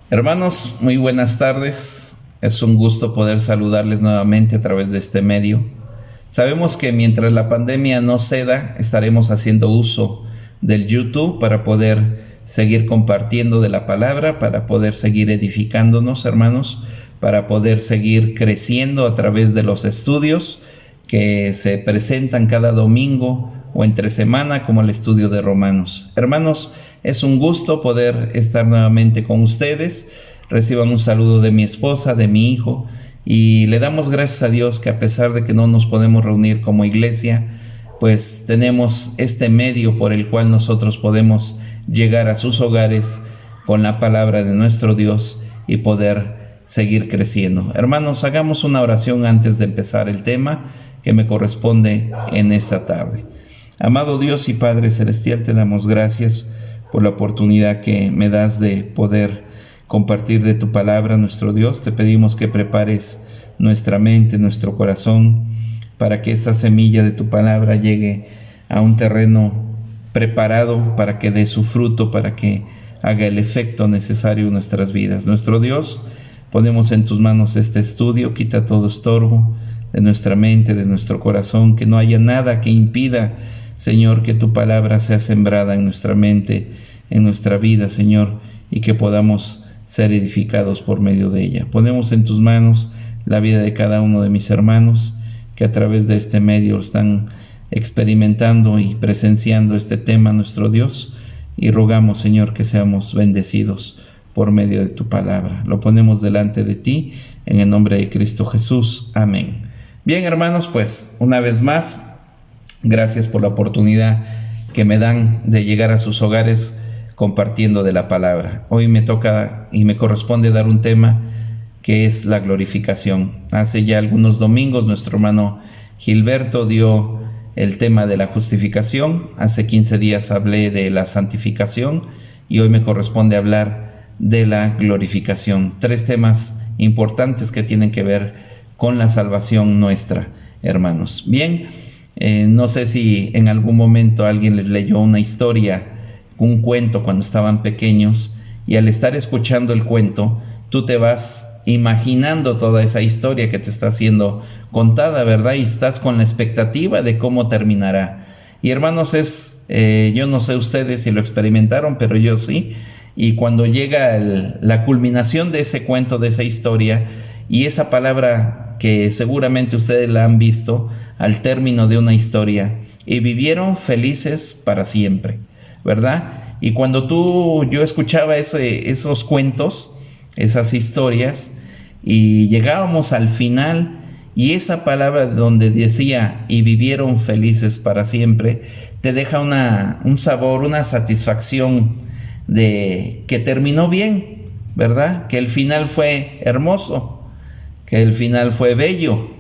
Hermanos, muy buenas tardes. Es un gusto poder saludarles nuevamente a través de este medio. Sabemos que mientras la pandemia no ceda, estaremos haciendo uso del YouTube para poder seguir compartiendo de la palabra, para poder seguir edificándonos, hermanos, para poder seguir creciendo a través de los estudios que se presentan cada domingo o entre semana, como el estudio de Romanos. Hermanos, es un gusto poder estar nuevamente con ustedes. Reciban un saludo de mi esposa, de mi hijo, y le damos gracias a Dios que a pesar de que no nos podemos reunir como iglesia, pues tenemos este medio por el cual nosotros podemos llegar a sus hogares con la palabra de nuestro Dios y poder seguir creciendo. Hermanos, hagamos una oración antes de empezar el tema que me corresponde en esta tarde. Amado Dios y Padre Celestial, te damos gracias por la oportunidad que me das de poder compartir de tu palabra, nuestro Dios. Te pedimos que prepares nuestra mente, nuestro corazón, para que esta semilla de tu palabra llegue a un terreno preparado para que dé su fruto, para que haga el efecto necesario en nuestras vidas. Nuestro Dios, ponemos en tus manos este estudio, quita todo estorbo de nuestra mente, de nuestro corazón, que no haya nada que impida, Señor, que tu palabra sea sembrada en nuestra mente, en nuestra vida, Señor, y que podamos ser edificados por medio de ella. Ponemos en tus manos la vida de cada uno de mis hermanos que a través de este medio están experimentando y presenciando este tema, nuestro Dios, y rogamos, Señor, que seamos bendecidos por medio de tu palabra. Lo ponemos delante de ti, en el nombre de Cristo Jesús. Amén. Bien, hermanos, pues una vez más, gracias por la oportunidad que me dan de llegar a sus hogares compartiendo de la palabra. Hoy me toca y me corresponde dar un tema que es la glorificación. Hace ya algunos domingos nuestro hermano Gilberto dio el tema de la justificación. Hace 15 días hablé de la santificación y hoy me corresponde hablar de la glorificación. 3 temas importantes que tienen que ver con la salvación nuestra, hermanos. Bien, no sé si en algún momento alguien les leyó una historia, un cuento cuando estaban pequeños, y al estar escuchando el cuento, tú te vas imaginando toda esa historia que te está siendo contada, ¿verdad? Y estás con la expectativa de cómo terminará. Y hermanos, yo no sé ustedes si lo experimentaron, pero yo sí. Y cuando llega la culminación de ese cuento, de esa historia, y esa palabra que seguramente ustedes la han visto al término de una historia, y vivieron felices para siempre, ¿verdad? Y cuando yo escuchaba esos cuentos, esas historias, y llegábamos al final, y esa palabra donde decía, y vivieron felices para siempre, te deja un sabor, una satisfacción de que terminó bien, ¿verdad? Que el final fue hermoso, que el final fue bello.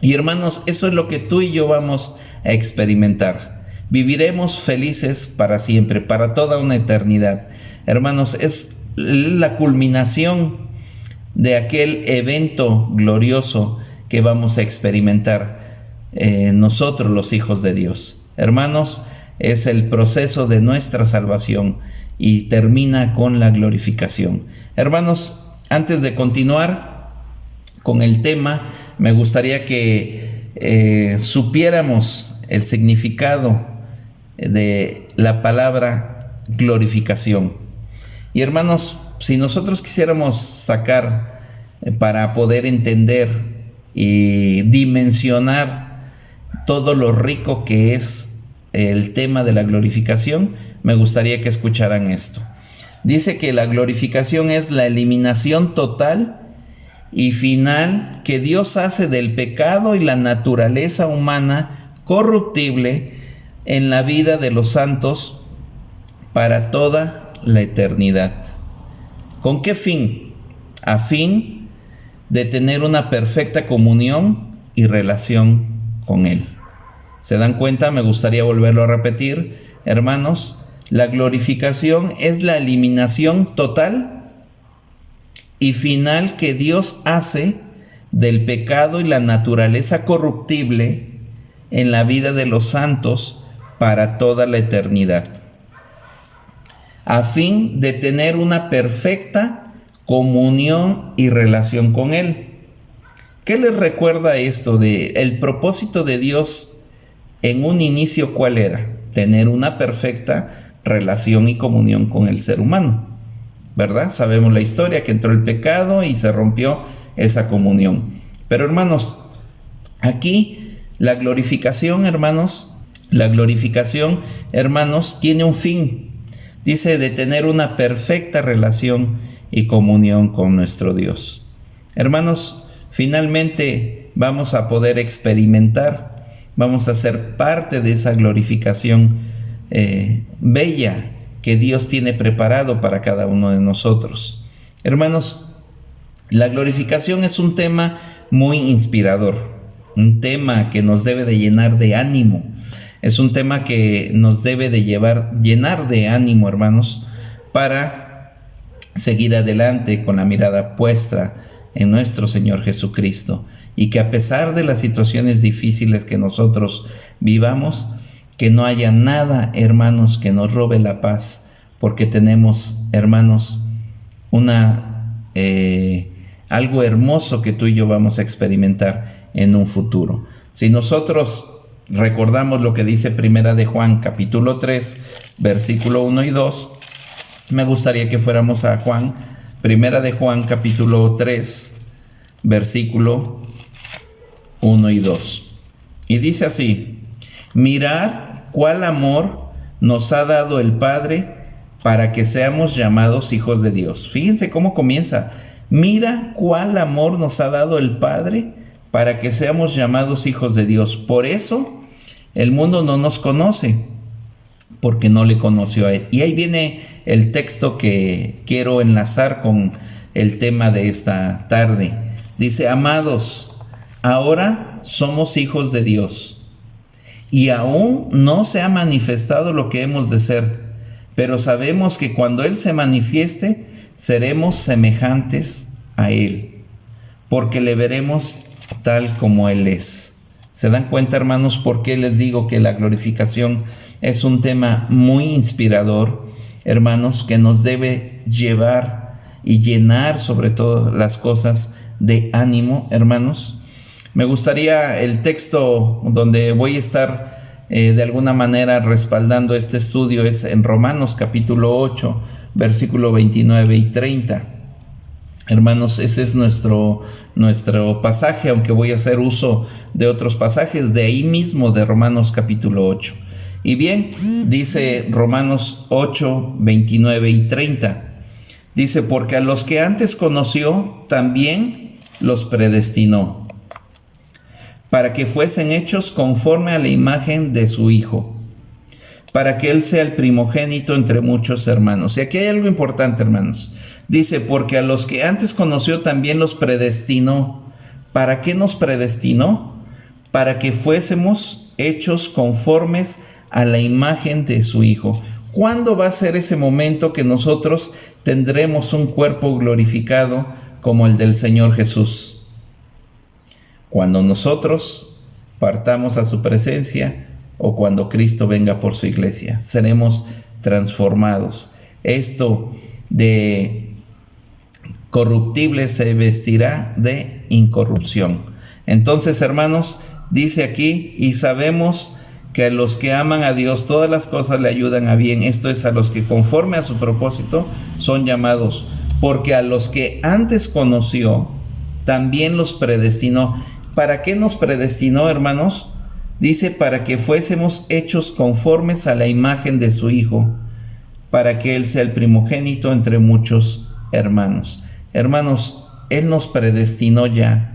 Y hermanos, eso es lo que tú y yo vamos a experimentar. Viviremos felices para siempre, para toda una eternidad. Hermanos, es la culminación de aquel evento glorioso que vamos a experimentar nosotros los hijos de Dios. Hermanos, es el proceso de nuestra salvación y termina con la glorificación. Hermanos, antes de continuar con el tema, me gustaría que supiéramos el significado de la palabra glorificación. Y hermanos, si nosotros quisiéramos sacar para poder entender y dimensionar todo lo rico que es el tema de la glorificación, me gustaría que escucharan esto. Dice que la glorificación es la eliminación total y final que Dios hace del pecado y la naturaleza humana corruptible en la vida de los santos para toda la eternidad. ¿Con qué fin? A fin de tener una perfecta comunión y relación con Él. ¿Se dan cuenta? Me gustaría volverlo a repetir, hermanos. La glorificación es la eliminación total y final que Dios hace del pecado y la naturaleza corruptible en la vida de los santos para toda la eternidad, a fin de tener una perfecta comunión y relación con Él. ¿Qué les recuerda esto de el propósito de Dios en un inicio? ¿Cuál era? Tener una perfecta relación y comunión con el ser humano, ¿verdad? Sabemos la historia, que entró el pecado y se rompió esa comunión. Pero hermanos, aquí la glorificación, hermanos, tiene un fin. Dice de tener una perfecta relación y comunión con nuestro Dios. Hermanos, finalmente vamos a poder experimentar, vamos a ser parte de esa glorificación bella que Dios tiene preparado para cada uno de nosotros. Hermanos, la glorificación es un tema muy inspirador, un tema que nos debe de llenar de ánimo. Es un tema que nos debe de llenar de ánimo, hermanos, para seguir adelante con la mirada puesta en nuestro Señor Jesucristo, y que a pesar de las situaciones difíciles que nosotros vivamos, que no haya nada, hermanos, que nos robe la paz, porque tenemos, hermanos, algo hermoso que tú y yo vamos a experimentar en un futuro. Si nosotros recordamos lo que dice Primera de Juan, capítulo 3, versículo 1 y 2, me gustaría que fuéramos a Juan, Primera de Juan, capítulo 3, versículo 1 y 2. Y dice así: mirad cuál amor nos ha dado el Padre para que seamos llamados hijos de Dios. Fíjense cómo comienza. Mira cuál amor nos ha dado el Padre para que seamos llamados hijos de Dios. Por eso el mundo no nos conoce, porque no le conoció a Él. Y ahí viene el texto que quiero enlazar con el tema de esta tarde. Dice: amados, ahora somos hijos de Dios, y aún no se ha manifestado lo que hemos de ser, pero sabemos que cuando Él se manifieste, seremos semejantes a Él, porque le veremos tal como Él es. ¿Se dan cuenta, hermanos, por qué les digo que la glorificación es un tema muy inspirador, hermanos, que nos debe llevar y llenar sobre todo las cosas de ánimo, hermanos? Me gustaría el texto donde voy a estar de alguna manera respaldando este estudio es en Romanos capítulo 8, versículo 29 y 30. Hermanos, ese es nuestro pasaje, aunque voy a hacer uso de otros pasajes de ahí mismo, de Romanos capítulo 8. Y bien, dice Romanos 8, 29 y 30. Dice: porque a los que antes conoció, también los predestinó, para que fuesen hechos conforme a la imagen de su Hijo, para que Él sea el primogénito entre muchos hermanos. Y aquí hay algo importante, hermanos. Dice: porque a los que antes conoció, también los predestinó. ¿Para qué nos predestinó? Para que fuésemos hechos conformes a la imagen de su Hijo. ¿Cuándo va a ser ese momento que nosotros tendremos un cuerpo glorificado como el del Señor Jesús? Cuando nosotros partamos a su presencia, o cuando Cristo venga por su iglesia, seremos transformados. Esto de corruptible se vestirá de incorrupción. Entonces, hermanos, dice aquí: y sabemos que a los que aman a Dios todas las cosas le ayudan a bien. Esto es, a los que conforme a su propósito son llamados. Porque a los que antes conoció, también los predestinó. ¿Para qué nos predestinó, hermanos? Dice: para que fuésemos hechos conformes a la imagen de su Hijo, para que Él sea el primogénito entre muchos hermanos. Hermanos, Él nos predestinó ya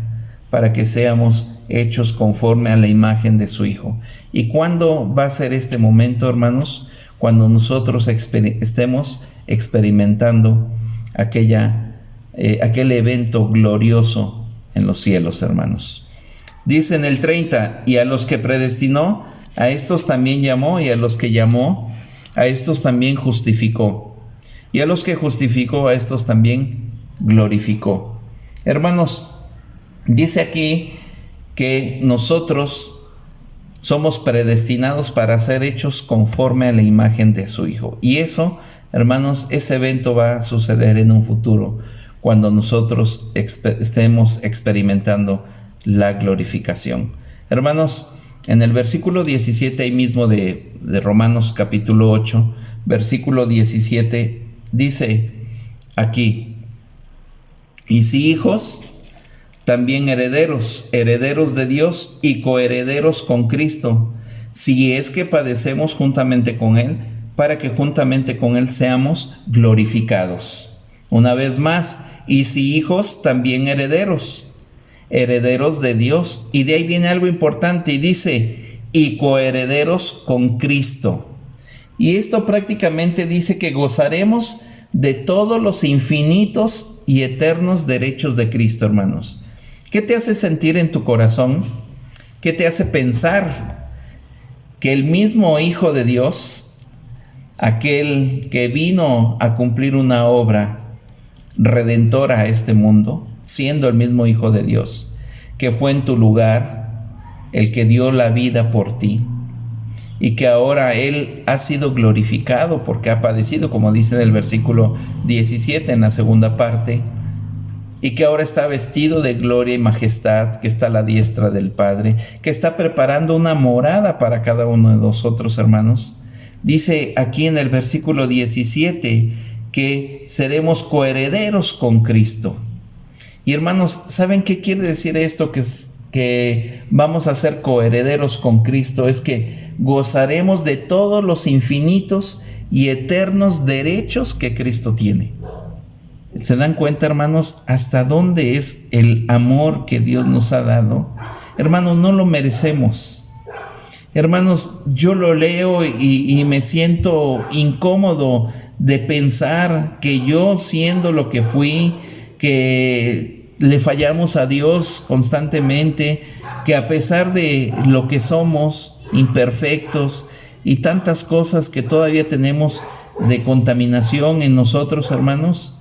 para que seamos hechos conforme a la imagen de su Hijo. ¿Y cuándo va a ser este momento, hermanos? Cuando nosotros estemos experimentando aquel evento glorioso en los cielos, hermanos. Dice en el 30: y a los que predestinó, a estos también llamó, y a los que llamó, a estos también justificó, y a los que justificó, a estos también glorificó. Hermanos, dice aquí que nosotros somos predestinados para ser hechos conforme a la imagen de su Hijo. Y eso, hermanos, ese evento va a suceder en un futuro, cuando nosotros estemos experimentando la glorificación. Hermanos, en el versículo 17 ahí mismo de Romanos capítulo 8, versículo 17, dice aquí: y si hijos, también herederos, herederos de Dios y coherederos con Cristo, si es que padecemos juntamente con Él, para que juntamente con Él seamos glorificados. Una vez más, y si hijos, también herederos, herederos de Dios. Y de ahí viene algo importante y dice: y coherederos con Cristo. Y esto prácticamente dice que gozaremos de todos los infinitos y eternos derechos de Cristo, hermanos. ¿Qué te hace sentir en tu corazón? ¿Qué te hace pensar que el mismo Hijo de Dios, aquel que vino a cumplir una obra redentora a este mundo, siendo el mismo Hijo de Dios, que fue en tu lugar, el que dio la vida por ti, y que ahora Él ha sido glorificado porque ha padecido, como dice en el versículo 17 en la segunda parte, y que ahora está vestido de gloria y majestad, que está a la diestra del Padre, que está preparando una morada para cada uno de nosotros, hermanos. Dice aquí en el versículo 17 que seremos coherederos con Cristo. Y hermanos, ¿saben qué quiere decir esto? Que vamos a ser coherederos con Cristo. Es que gozaremos de todos los infinitos y eternos derechos que Cristo tiene. ¿Se dan cuenta, hermanos, hasta dónde es el amor que Dios nos ha dado? Hermanos, no lo merecemos. Hermanos, yo lo leo y me siento incómodo de pensar que yo, siendo lo que fui, que le fallamos a Dios constantemente, que a pesar de lo que somos, imperfectos y tantas cosas que todavía tenemos de contaminación en nosotros, hermanos,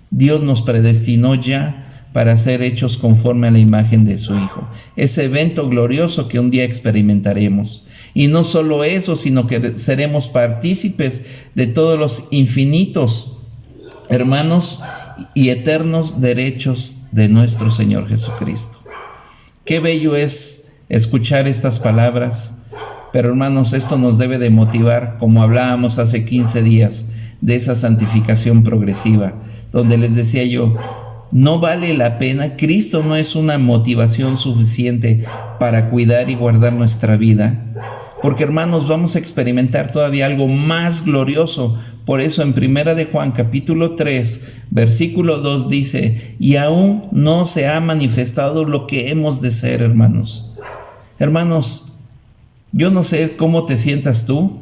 Dios nos predestinó ya para ser hechos conforme a la imagen de su Hijo. Ese evento glorioso que un día experimentaremos. Y no solo eso, sino que seremos partícipes de todos los infinitos, hermanos, y eternos derechos de nuestro Señor Jesucristo. Qué bello es escuchar estas palabras, pero hermanos, esto nos debe de motivar, como hablábamos hace 15 días, de esa santificación progresiva, donde les decía yo, no vale la pena. Cristo no es una motivación suficiente para cuidar y guardar nuestra vida, porque hermanos, vamos a experimentar todavía algo más glorioso. Por eso en Primera de Juan capítulo 3 versículo 2 dice: y aún no se ha manifestado lo que hemos de ser, hermanos. Hermanos, yo no sé cómo te sientas tú,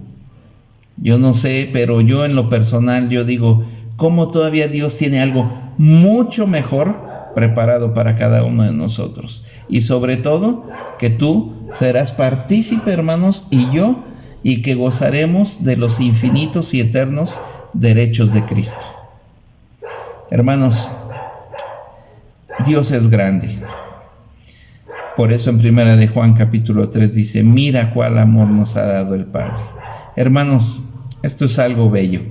yo no sé, pero yo en lo personal, yo digo, cómo todavía Dios tiene algo mucho mejor preparado para cada uno de nosotros. Y sobre todo, que tú serás partícipe, hermanos, y yo, y que gozaremos de los infinitos y eternos derechos de Cristo. Hermanos, Dios es grande. Por eso en Primera de Juan capítulo 3 dice: mira cuál amor nos ha dado el Padre. Hermanos, esto es algo bello.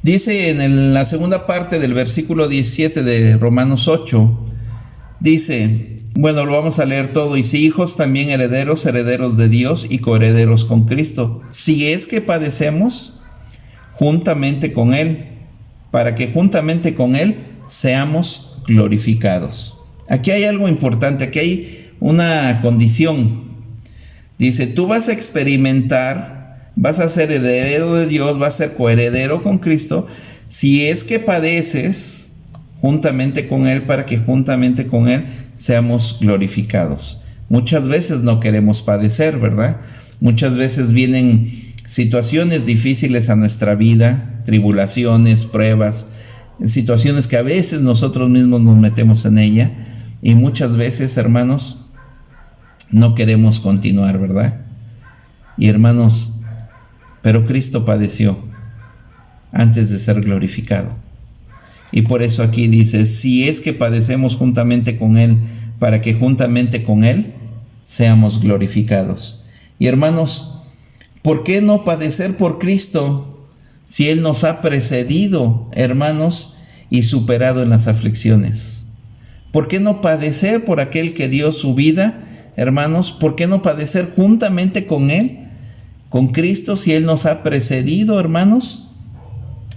Dice en la segunda parte del versículo 17 de Romanos 8, dice, bueno, lo vamos a leer todo: y si hijos, también herederos, herederos de Dios y coherederos con Cristo, si es que padecemos juntamente con Él, para que juntamente con Él seamos glorificados. Aquí hay algo importante, aquí hay una condición. Dice, tú vas a experimentar, vas a ser heredero de Dios, vas a ser coheredero con Cristo, si es que padeces juntamente con Él, para que juntamente con Él seamos glorificados. Muchas veces no queremos padecer, ¿verdad? Muchas veces vienen situaciones difíciles a nuestra vida, tribulaciones, pruebas, situaciones que a veces nosotros mismos nos metemos en ella, y muchas veces, hermanos, no queremos continuar, ¿verdad? Y hermanos, pero Cristo padeció antes de ser glorificado. Y por eso aquí dice, si es que padecemos juntamente con Él, para que juntamente con Él seamos glorificados. Y hermanos, ¿por qué no padecer por Cristo si Él nos ha precedido, hermanos, y superado en las aflicciones? ¿Por qué no padecer por aquel que dio su vida, hermanos? ¿Por qué no padecer juntamente con Él, con Cristo, si Él nos ha precedido, hermanos,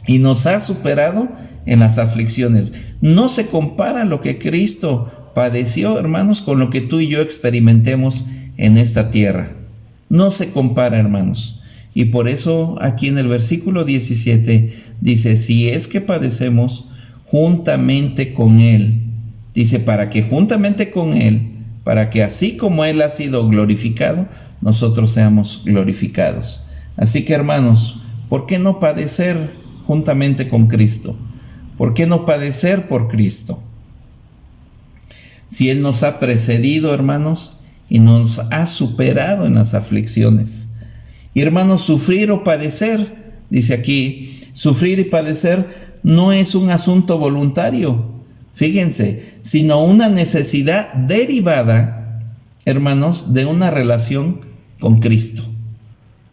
y nos ha superado en las aflicciones? No se compara lo que Cristo padeció, hermanos, con lo que tú y yo experimentemos en esta tierra. No se compara, hermanos. Y por eso aquí en el versículo 17 dice, si es que padecemos juntamente con Él, dice, para que juntamente con Él, para que así como Él ha sido glorificado, nosotros seamos glorificados. Así que, hermanos, ¿por qué no padecer juntamente con Cristo? ¿Por qué no padecer por Cristo? Si Él nos ha precedido, hermanos, y nos ha superado en las aflicciones. Y, hermanos, sufrir o padecer, dice aquí, sufrir y padecer no es un asunto voluntario, fíjense, sino una necesidad derivada, hermanos, de una relación con Cristo.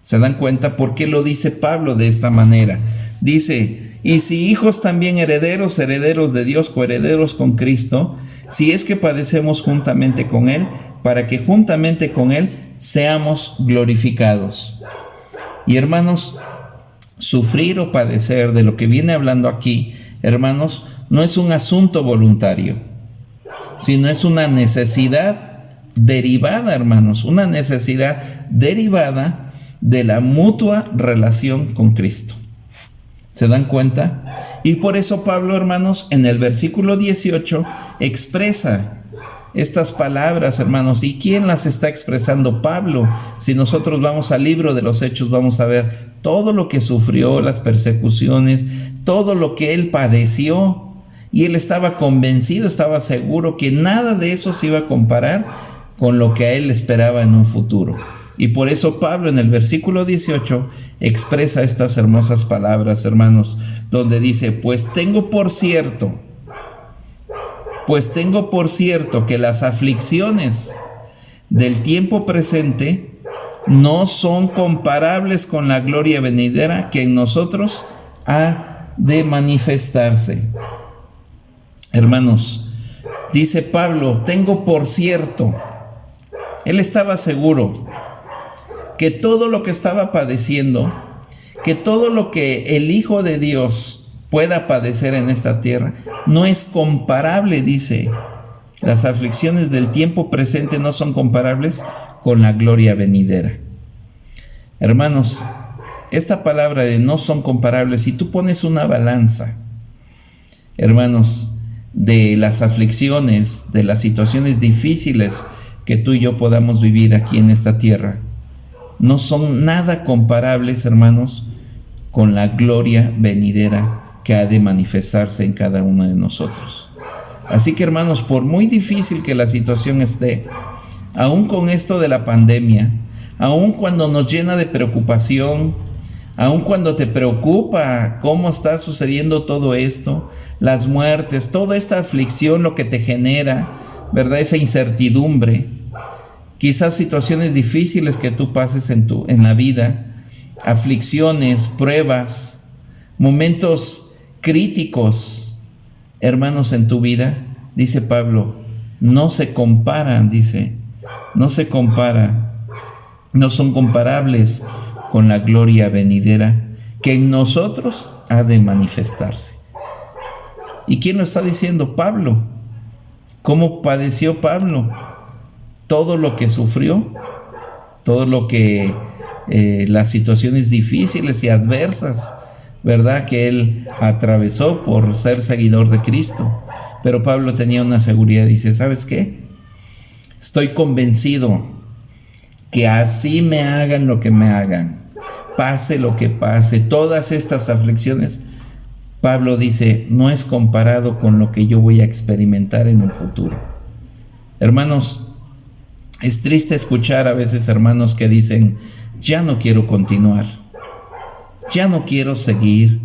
¿Se dan cuenta por qué lo dice Pablo de esta manera? Dice, y si hijos también herederos, herederos de Dios, coherederos con Cristo, si es que padecemos juntamente con Él, para que juntamente con Él seamos glorificados. Y, hermanos, sufrir o padecer, de lo que viene hablando aquí, hermanos, no es un asunto voluntario, sino es una necesidad derivada, hermanos, una necesidad derivada de la mutua relación con Cristo. ¿Se dan cuenta? Y por eso Pablo, hermanos, en el versículo 18 expresa estas palabras, hermanos. ¿Y quién las está expresando? Pablo. Si nosotros vamos al libro de los Hechos, vamos a ver todo lo que sufrió, las persecuciones, todo lo que él padeció. Y él estaba convencido, estaba seguro que nada de eso se iba a comparar con lo que a él esperaba en un futuro. Y por eso Pablo en el versículo 18 expresa estas hermosas palabras, hermanos, donde dice, pues tengo por cierto que las aflicciones del tiempo presente no son comparables con la gloria venidera que en nosotros ha de manifestarse. Hermanos, dice Pablo, tengo por cierto, él estaba seguro que todo lo que estaba padeciendo, que todo lo que el Hijo de Dios pueda padecer en esta tierra, no es comparable, dice. Las aflicciones del tiempo presente no son comparables con la gloria venidera. Hermanos, esta palabra de no son comparables, si tú pones una balanza, hermanos, de las aflicciones, de las situaciones difíciles que tú y yo podamos vivir aquí en esta tierra, no son nada comparables, hermanos, con la gloria venidera que ha de manifestarse en cada uno de nosotros. Así que, hermanos, por muy difícil que la situación esté, aún con esto de la pandemia, aún cuando nos llena de preocupación, aún cuando te preocupa cómo está sucediendo todo esto, las muertes, toda esta aflicción, lo que te genera, ¿verdad? Esa incertidumbre, quizás situaciones difíciles que tú pases en la vida, aflicciones, pruebas, momentos críticos, hermanos, en tu vida, dice Pablo, no se comparan, dice, no se compara, no son comparables con la gloria venidera que en nosotros ha de manifestarse. ¿Y quién lo está diciendo? Pablo. ¿Cómo padeció Pablo? Todo lo que sufrió, todo lo que las situaciones difíciles y adversas, ¿verdad?, que él atravesó por ser seguidor de Cristo. Pero Pablo tenía una seguridad, dice, ¿sabes qué? Estoy convencido que así me hagan lo que me hagan, pase lo que pase, todas estas aflicciones, Pablo dice, no es comparado con lo que yo voy a experimentar en un futuro. Hermanos, es triste escuchar a veces hermanos que dicen, ya no quiero continuar, ya no quiero seguir,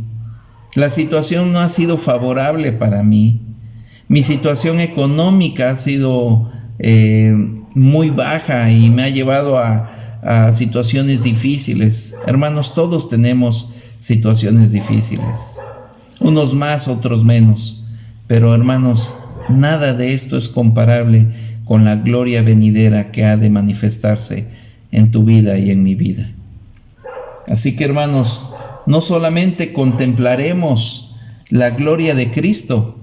la situación no ha sido favorable para mí, mi situación económica ha sido muy baja y me ha llevado a situaciones difíciles. Hermanos, todos tenemos situaciones difíciles. unos más, otros menos. Pero hermanos, nada de esto es comparable con la gloria venidera que ha de manifestarse en tu vida y en mi vida. Así que hermanos, no solamente contemplaremos la gloria de Cristo,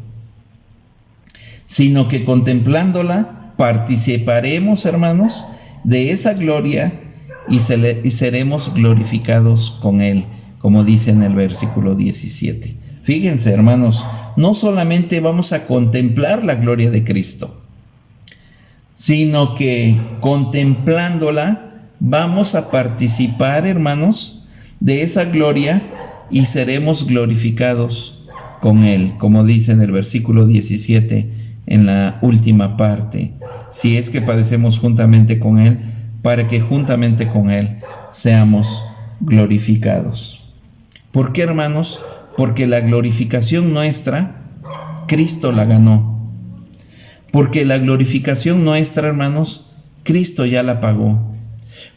sino que contemplándola participaremos, hermanos, de esa gloria y seremos glorificados con Él, como dice en el versículo 17. Fíjense, hermanos, no solamente vamos a contemplar la gloria de Cristo, sino que contemplándola vamos a participar, hermanos, de esa gloria y seremos glorificados con Él, como dice en el versículo 17, en la última parte, si es que padecemos juntamente con Él, para que juntamente con Él seamos glorificados. ¿Por qué, hermanos? Porque la glorificación nuestra, Cristo la ganó. Porque la glorificación nuestra, hermanos, Cristo ya la pagó.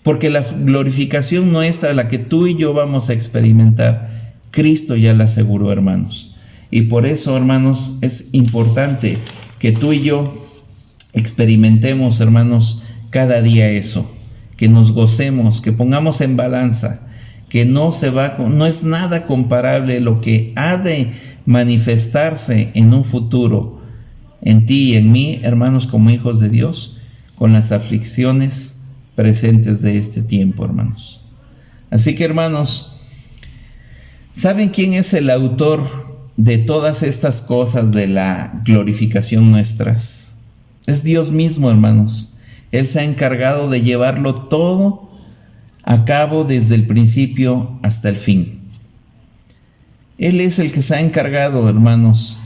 Porque la glorificación nuestra, la que tú y yo vamos a experimentar, Cristo ya la aseguró, hermanos. Y por eso, hermanos, es importante que tú y yo experimentemos, hermanos, cada día eso, que nos gocemos, que pongamos en balanza, que no es nada comparable lo que ha de manifestarse en un futuro en ti y en mí, hermanos, como hijos de Dios, con las aflicciones presentes de este tiempo, hermanos. Así que, hermanos, ¿saben quién es el autor de todas estas cosas de la glorificación nuestras? Es Dios mismo, hermanos. Él se ha encargado de llevarlo todo a cabo desde el principio hasta el fin. Él es el que se ha encargado, hermanos.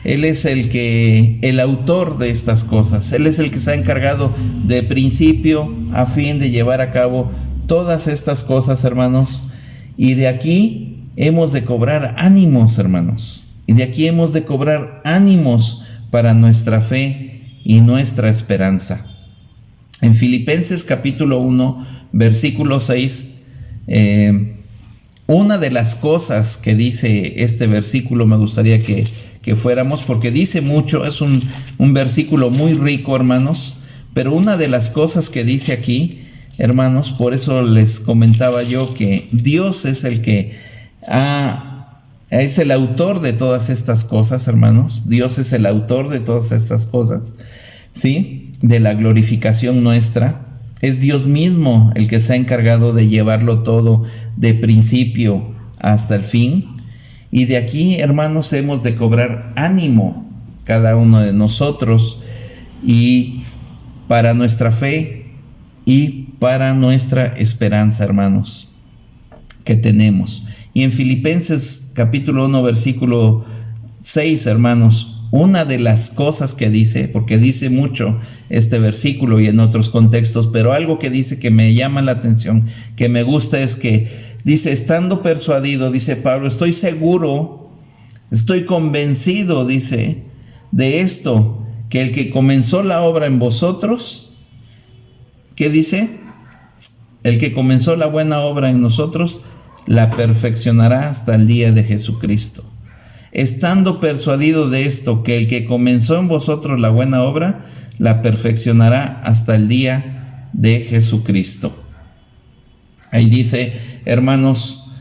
Él es el autor de estas cosas. Él es el que se ha encargado de principio a fin de llevar a cabo todas estas cosas, hermanos. Y de aquí hemos de cobrar ánimos, hermanos. Y de aquí hemos de cobrar ánimos para nuestra fe y nuestra esperanza. En Filipenses capítulo 1, versículo 6, una de las cosas que dice este versículo me gustaría que fuéramos, porque dice mucho, es un versículo muy rico, hermanos, pero una de las cosas que dice aquí, hermanos, por eso les comentaba yo que Dios es el que es el autor de todas estas cosas, hermanos. Dios es el autor de todas estas cosas, ¿sí? De la glorificación nuestra. Es Dios mismo el que se ha encargado de llevarlo todo de principio hasta el fin. Y de aquí, hermanos, hemos de cobrar ánimo cada uno de nosotros y para nuestra fe y para nuestra esperanza, hermanos, que tenemos. Y en Filipenses capítulo 1, versículo 6, hermanos, una de las cosas que dice, porque dice mucho este versículo y en otros contextos, pero algo que dice que me llama la atención, que me gusta, es que dice, estando persuadido, dice Pablo, estoy seguro, estoy convencido, dice, de esto, que el que comenzó la obra en vosotros, ¿qué dice? El que comenzó la buena obra en nosotros, la perfeccionará hasta el día de Jesucristo. Estando persuadido de esto, que el que comenzó en vosotros la buena obra, la perfeccionará hasta el día de Jesucristo. Ahí dice, hermanos,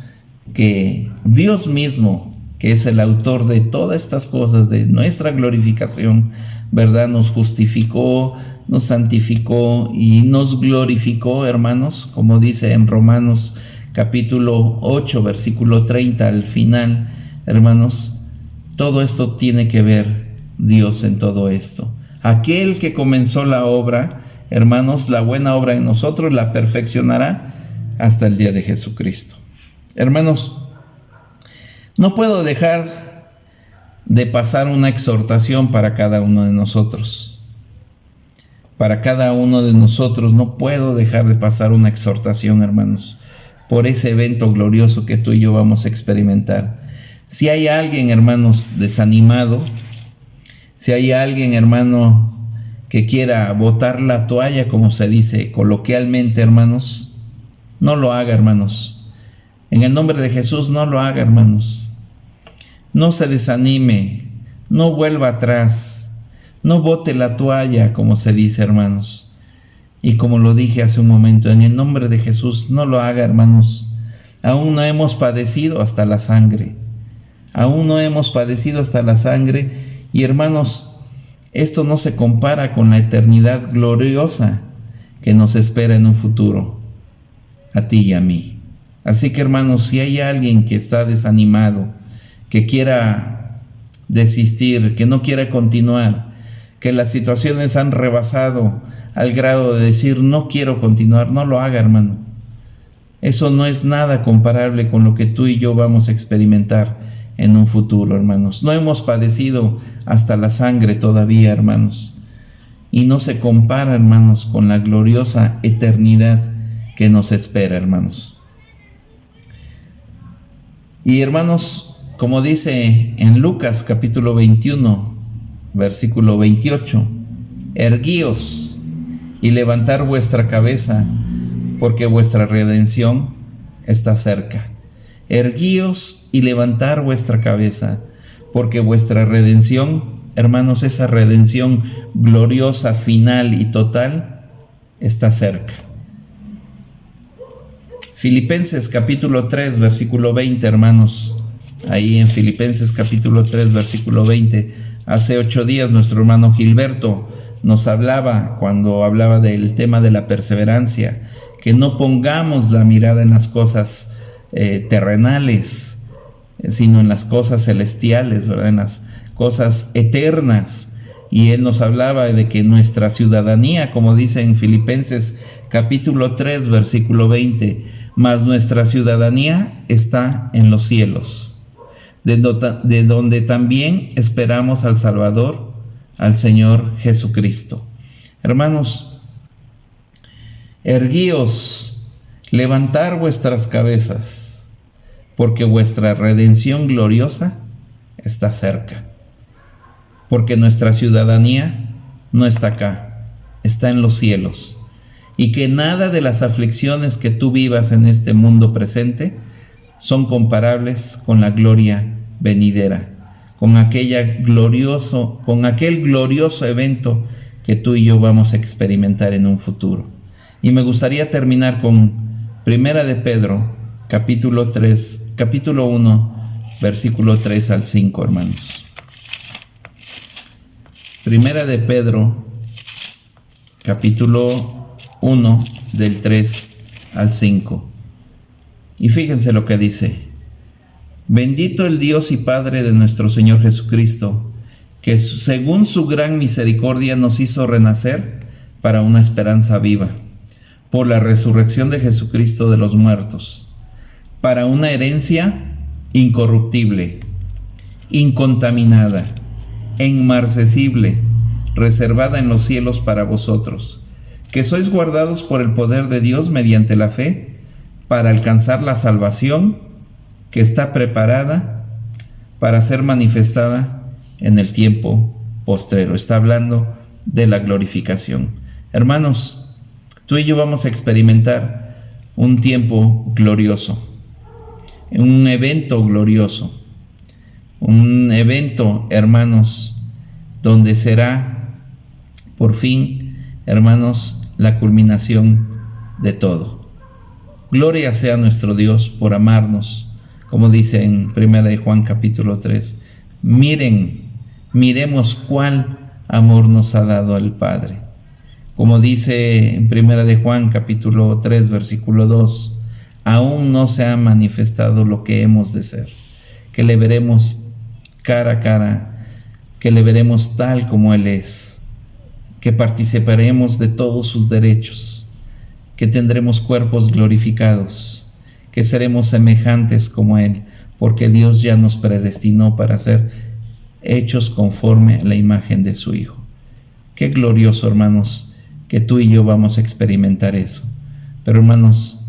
que Dios mismo, que es el autor de todas estas cosas, de nuestra glorificación, ¿verdad? Nos justificó, nos santificó y nos glorificó, hermanos, como dice en Romanos capítulo 8, versículo 30 al final, hermanos. Todo esto tiene que ver Dios en todo esto. Aquel que comenzó la obra, hermanos, la buena obra en nosotros, la perfeccionará hasta el día de Jesucristo. Hermanos, no puedo dejar de pasar una exhortación para cada uno de nosotros. Para cada uno de nosotros no puedo dejar de pasar una exhortación, hermanos, por ese evento glorioso que tú y yo vamos a experimentar. Si hay alguien, hermanos, desanimado, si hay alguien, hermano, que quiera botar la toalla, como se dice coloquialmente, hermanos, no lo haga, hermanos. En el nombre de Jesús, no lo haga, hermanos. No se desanime, no vuelva atrás, no bote la toalla, como se dice, hermanos. Y como lo dije hace un momento, en el nombre de Jesús, no lo haga, hermanos. Aún no hemos padecido hasta la sangre. Aún no hemos padecido hasta la sangre. Y hermanos, esto no se compara con la eternidad gloriosa que nos espera en un futuro, a ti y a mí. Así que, hermanos, si hay alguien que está desanimado, que quiera desistir, que no quiera continuar, que las situaciones han rebasado al grado de decir no quiero continuar, no lo haga, hermano. Eso no es nada comparable con lo que tú y yo vamos a experimentar en un futuro, hermanos. No hemos padecido hasta la sangre todavía, hermanos. Y no se compara, hermanos, con la gloriosa eternidad que nos espera, hermanos. Y hermanos, como dice en Lucas capítulo 21, versículo 28, erguíos y levantar vuestra cabeza, porque vuestra redención está cerca. Erguíos y levantar vuestra cabeza, porque vuestra redención, hermanos, esa redención gloriosa, final y total, está cerca. Filipenses capítulo 3, versículo 20, hermanos. Ahí en Filipenses capítulo 3, versículo 20. Hace 8 días nuestro hermano Gilberto nos hablaba, cuando hablaba del tema de la perseverancia, que no pongamos la mirada en las cosas terrenales, sino en las cosas celestiales, ¿verdad? En las cosas eternas. Y él nos hablaba de que nuestra ciudadanía, como dice en Filipenses capítulo 3, versículo 20, mas nuestra ciudadanía está en los cielos, de donde también esperamos al Salvador, al Señor Jesucristo. Hermanos, erguíos, levantar vuestras cabezas, porque vuestra redención gloriosa está cerca. Porque nuestra ciudadanía no está acá, está en los cielos. Y que nada de las aflicciones que tú vivas en este mundo presente son comparables con la gloria venidera, con aquel glorioso evento que tú y yo vamos a experimentar en un futuro. Y me gustaría terminar con Primera de Pedro, capítulo 1, versículo 3 al 5, hermanos. Primera de Pedro, capítulo 1, del 3 al 5. Y fíjense lo que dice: bendito el Dios y Padre de nuestro Señor Jesucristo, que según su gran misericordia nos hizo renacer para una esperanza viva, por la resurrección de Jesucristo de los muertos, para una herencia incorruptible, incontaminada e inmarcesible, reservada en los cielos para vosotros, que sois guardados por el poder de Dios mediante la fe, para alcanzar la salvación que está preparada para ser manifestada en el tiempo postrero. Está hablando de la glorificación. Hermanos, tú y yo vamos a experimentar un tiempo glorioso, un evento glorioso, un evento, hermanos, donde será por fin, hermanos, la culminación de todo. Gloria sea nuestro Dios por amarnos, como dice en 1 de Juan capítulo 3. Miremos cuál amor nos ha dado el Padre. Como dice en 1 de Juan capítulo 3, versículo 2, aún no se ha manifestado lo que hemos de ser, que le veremos cara a cara, que le veremos tal como Él es, que participaremos de todos sus derechos, que tendremos cuerpos glorificados, que seremos semejantes como Él, porque Dios ya nos predestinó para ser hechos conforme a la imagen de su Hijo. Qué glorioso, hermanos, que tú y yo vamos a experimentar eso. Pero, hermanos,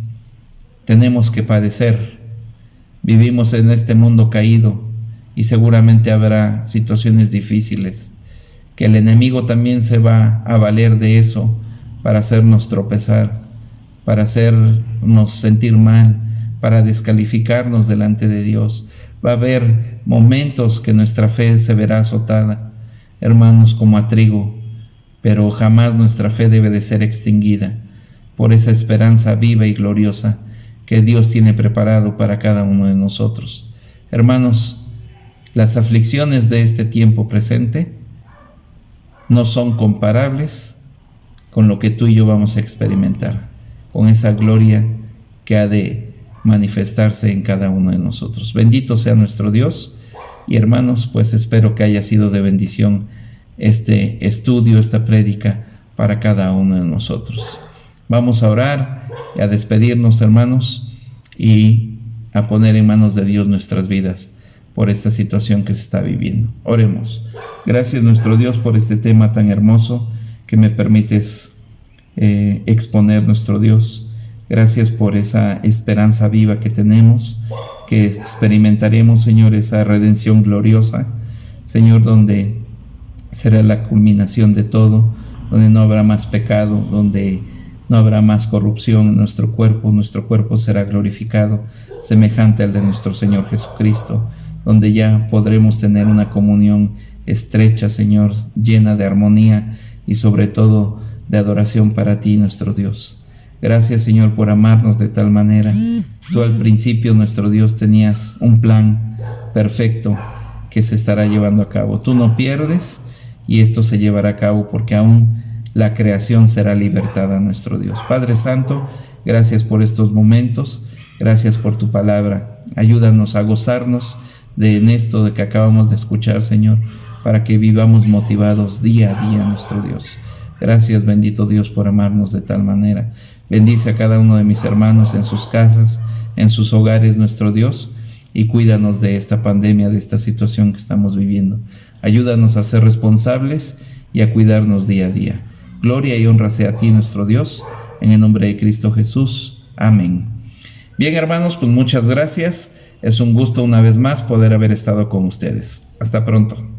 tenemos que padecer. Vivimos en este mundo caído y seguramente habrá situaciones difíciles, que el enemigo también se va a valer de eso para hacernos tropezar, para hacernos sentir mal, para descalificarnos delante de Dios. Va a haber momentos que nuestra fe se verá azotada, hermanos, como a trigo, pero jamás nuestra fe debe de ser extinguida por esa esperanza viva y gloriosa que Dios tiene preparado para cada uno de nosotros. Hermanos, las aflicciones de este tiempo presente no son comparables con lo que tú y yo vamos a experimentar, con esa gloria que ha de manifestarse en cada uno de nosotros. Bendito sea nuestro Dios. Y hermanos, pues espero que haya sido de bendición este estudio, esta prédica para cada uno de nosotros. Vamos a orar y a despedirnos, hermanos, y a poner en manos de Dios nuestras vidas por esta situación que se está viviendo. Oremos. Gracias, nuestro Dios, por este tema tan hermoso que me permites exponer, nuestro Dios. Gracias por esa esperanza viva que tenemos, que experimentaremos, Señor, esa redención gloriosa, Señor, donde será la culminación de todo, donde no habrá más pecado, donde no habrá más corrupción en nuestro cuerpo será glorificado, semejante al de nuestro Señor Jesucristo, donde ya podremos tener una comunión estrecha, Señor, llena de armonía y sobre todo de adoración para ti, nuestro Dios. Gracias, Señor, por amarnos de tal manera. Tú al principio, nuestro Dios, tenías un plan perfecto que se estará llevando a cabo. Tú no pierdes y esto se llevará a cabo porque aún la creación será libertada, nuestro Dios. Padre Santo, gracias por estos momentos, gracias por tu palabra. Ayúdanos a gozarnos en esto de que acabamos de escuchar, Señor, para que vivamos motivados día a día, nuestro Dios. Gracias, bendito Dios, por amarnos de tal manera. Bendice a cada uno de mis hermanos en sus casas, en sus hogares, nuestro Dios, y cuídanos de esta pandemia, de esta situación que estamos viviendo. Ayúdanos a ser responsables y a cuidarnos día a día. Gloria y honra sea a ti, nuestro Dios, en el nombre de Cristo Jesús. Amén. Bien, hermanos, pues muchas gracias. Es un gusto una vez más poder haber estado con ustedes. Hasta pronto.